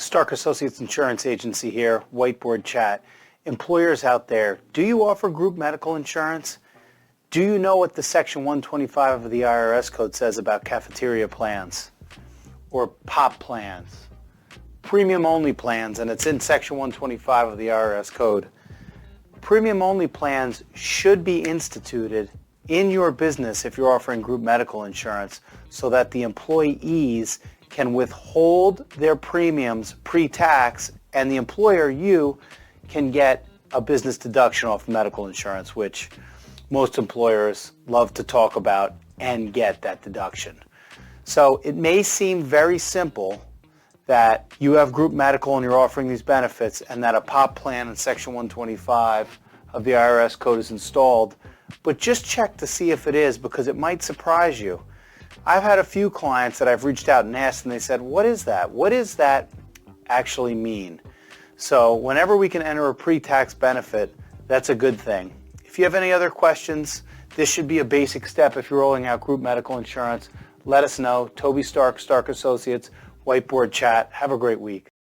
Stark Associates Insurance Agency here, whiteboard chat. Employers out there, do you offer group medical insurance? Do you know what the Section 125 of the IRS code says about cafeteria plans or POP plans? Premium only plans, and it's in Section 125 of the IRS code. Premium only plans should be instituted in your business if you're offering group medical insurance so that the employees can withhold their premiums pre-tax and the employer, you, can get a business deduction off medical insurance, which most employers love to talk about and get that deduction. So it may seem very simple that you have group medical and you're offering these benefits and that a POP plan in Section 125 of the IRS code is installed, but just check to see if it is, because it might surprise you. I've had a few clients that I've reached out and asked, and they said, what is that? What does that actually mean? So whenever we can enter a pre-tax benefit, that's a good thing. If you have any other questions, this should be a basic step if you're rolling out group medical insurance. Let us know. Toby Stark, Stark Associates, whiteboard chat. Have a great week.